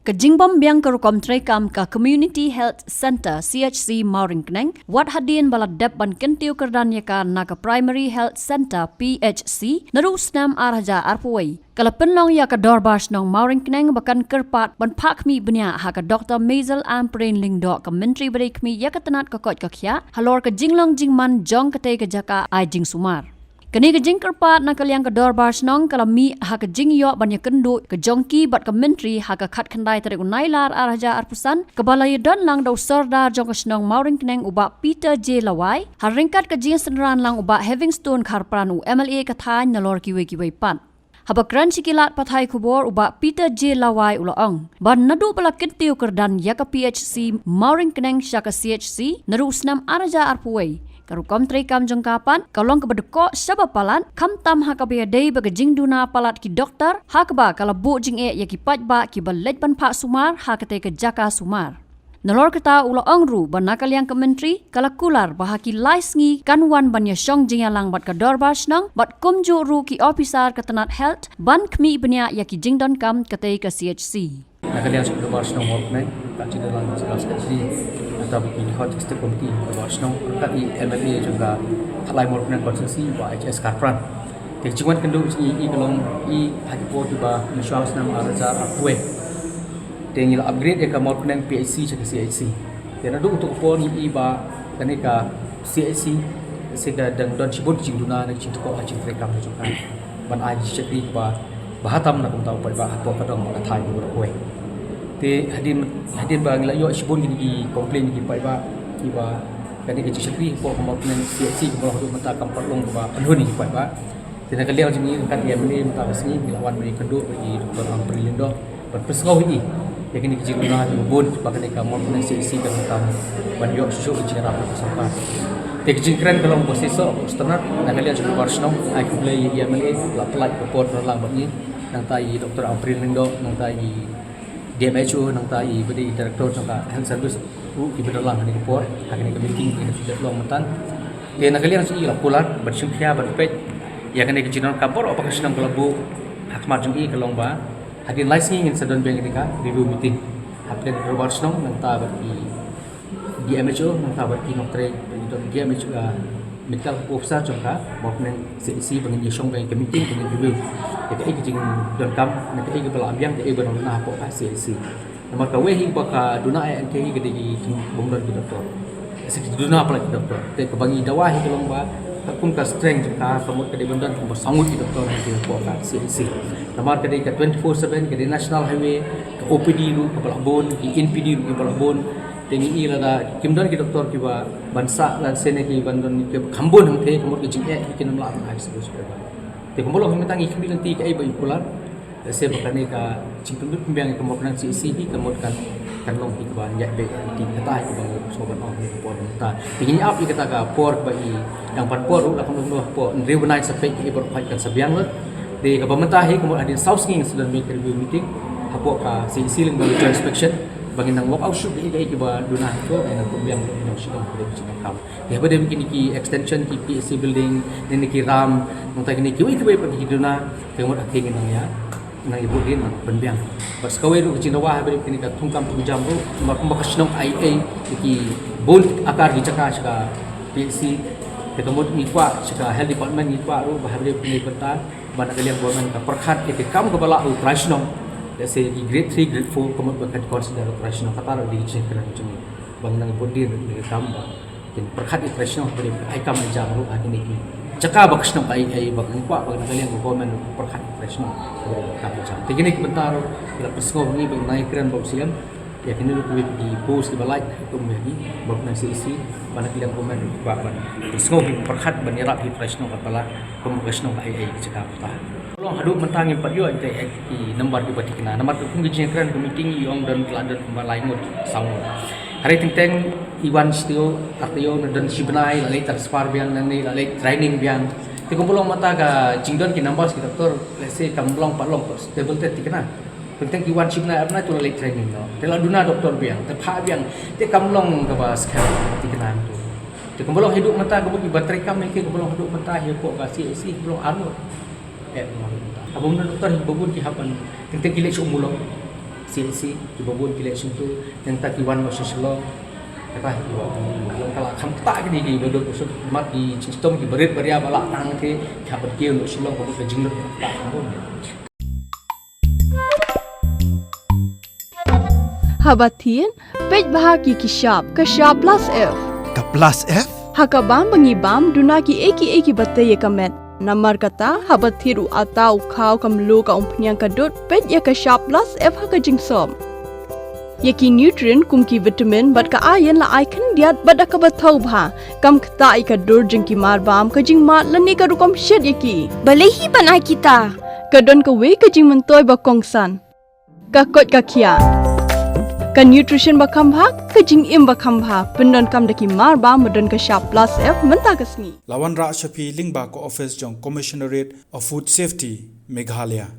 Kajingbam biang kerukom trekam ka Community Health Center CHC Mauringkneng, wat hadin baladep ban kentiu kerdanya ka naka Primary Health Center PHC, narusnam arhaja arpuai. Kala penlong ya ka dorbas nong Mauringkneng bakan kerpat ban pakmi benya ha ka Dr. Maisel Amprin Lingdo ka Menteri Berikmi ya ka tenat ka kot ka kya, halor ka jinglong jingman jong kate ka jaka ai jing sumar. Kini kejing kerpat nak kaliang ke dorbas nong kalami ha kejing yo banyak kendu ke jongki bat ke menteri ha ke khat khandai tarik unailar araja arpusan ke balai don lang dau sordar jong ke snong Mauringkneng uba Peter J Lawai ha ringkat kejing senran lang uba Havingstone Kharpranu MLA kathai nalor kiwe pan. Habakran sikilat pathai kubor uba Peter J Lawai ulaong ban nadu pala kentiu kerdan ya ke PHC Mauringkneng syaka CHC narusnam araja arpuai. Karukom trekam jengkapan, kalong kebedeko sabapalan, kam tam hakabia day bagajing duna palat ki doktor, hakba kala bu jing ya ki pajba ki balej ban pak sumar, hakate ke jaka sumar. Nalor kata ula ongru banakal yang ke menteri, kala kular bahaki lais ngi kanwan banya syong jing yalang bat ka dorbas nang, bat kumju ru ki officer ketenat health, ban kmi benya ya ki jing don kam kate ke CHC. Nakal yang sudah dorbas nang Mauringkneng, tak cina lang sekas kecil. Atau di hot executive committee Bawaslu kat MLA juga Khalai Mauringkneng konsensi HS Kharpran. Kecuan kendu i kalong i hakipo tiba nasional senam araja akwe. Tengil upgrade ke Mauringkneng PHC ke CHC. Karena do untuk pon i ba kaneka CHC sega dang don cibut jingduna nak cintu ko hajin rekam juga. Ban ai cekri ba bahatam nak tahu pa ba hapo kadang thai ko te hadin bang la yo sibun gini komplain gini pai ba kiba kani ke chakri ko Mauringkneng CHC ko lo mata kam perlong ba anhun ni pai ba te nak liang jini kan dia meni mata basni lawan beri kedu bagi Dr. Amprin Lingdo berpesngau ini ya kini ke jinguna di bun ba kani ka Mauringkneng CHC kan kam ban yo susu ke jingara pa sampai te ke jingkran kalau posesor standar nak liang jini Bawaslu ai ku play ya meni la pelak report lang bani nang tai Dr. Amprin Lingdo nang tai DMHO nang tai beri direktur jangka health service ki bedalang ni report hakini ke meeting ni sudah long mentan ke nakalian si la pular bersyukia berpet ya kene ke jinon kapor apa kesenam kelabu hakmat jung kelong ba hadin licensing in sedon bank ka review meeting haplen Bawaslu nang ta beri DMHO nang ta beri dokter DMHO medical officer jangka Mauringkneng CHC bangin yesong bank ke meeting dengan review ke jing don kam nak ke bala ambiang ke beron na po CHC nama ka wehi baka duna ai ke ke di bongdon ki doktor sik duna pala ki doktor te ke bangi dawahi kelong ba kun ka strength ka pamot ke di bongdon ko sangut ki doktor ki po ka CHC nama ka di ka 24/7 ke di national highway ke OPD ru ke Balabon ki NPD ru ke Balabon tengi ila da kimdon ki doktor ki ba bansa lan sene ki bandon ki khambon hang the kamot ki jing ki nam la ai sebus ba te kumolo himitang ikbi nanti kai ba ikular se bakane ka cingtundut pembiang ke Mauringkneng CHC di kamot kan long ki ba ya be ti kata ki bang sobat on ki por ta tingin up ki kata ka por ba i yang pat por la kamot no por reunite sampai ki ber kan sabiang le de ka pemerintah kamot adin south king sedang make review meeting hapo ka CHC ling ba joint inspection bangin nang walk out shoot ki ba duna ko nang pembiang no sidang ko di kam ya ba de bikin ki extension ki PHC building ni ki ram nang ta ki wi pa ki duna kemot aking nang ya nang ibu din nang pembiang bas kawe ru ki nawa ba kini ka tungkam tunjam ru ma kasnong IA ki bon akar ki chaka chaka PHC te kemot ni kwa chaka health department ni kwa ru ba habre kini benta ba nak liang government ka perkhat ke kam ka bala operational let's say di grade 3 grade 4 kamot bakat consider operational kataro di check kan macam ni bang nang bodir di tamba kin perkhat operational beri ai kam jam ru hakini ki caka baksno ai bang kwa bang nang liang government perkhat operational beri kam jam tigini ki bentaro ila pesgo ni bang naik kran bau siam ya kini lu di post di balai itu menjadi bang CHC mana liang government ba ban pesgo perkhat banira operational kepala komunikasi ai caka ta long haduk mentangin pat yo ente ki nomor di batikna nomor tu kungi jengkran ke meeting yong dan teladan kembali ngut saung hari tenteng iwan stio artio dan sibnai lalai transfer biang nani lalai training biang ti kumpulong mata ka jingdon ki nombor ki doktor let's say kamblong patlong stable tet tikna tenteng iwan sibnai apna tu lalai training no tela duna doktor biang te pha biang ti kamblong ka ba skar tikna tu ti kumpulong hidup mata ka bi baterai kam ke kumpulong hidup mata he po ka CHC kumpulong anu abang doktor babun ki hapan tentang kilek umulong CLC di babun election tu yang tak kiwan masih slow apa kalau kamu tak gini duduk usut mat di sistem di berit beria balak tang ke kabar kia untuk slow babun kejing tak kamu Habatin, pej bahagi ki sharp plus F. Ka plus F? Hakabam bangibam dunaki eki bataya kamet. Namar kata habathiru atau kau kamlu ka umpnyang kadut pej ya ka sharp plus F haka jingsom. Yaki nutrient kumki vitamin bat ka iron la icon diat bat ka bathau bha kam kta ka dur jingki marbam ka jing mat lani ka rukom shed yaki. Balehi banai kita. Kadon ka we ka jing mentoy ba kongsan. Ka kot ka kia. Ka nutrition bakam bha ka jing im bakam bha pendon kam daki marba medon ka sharp plus F menta kasni. Lawan Ra Shafi Lingba ko office jong Commissionerate of Food Safety Meghalaya.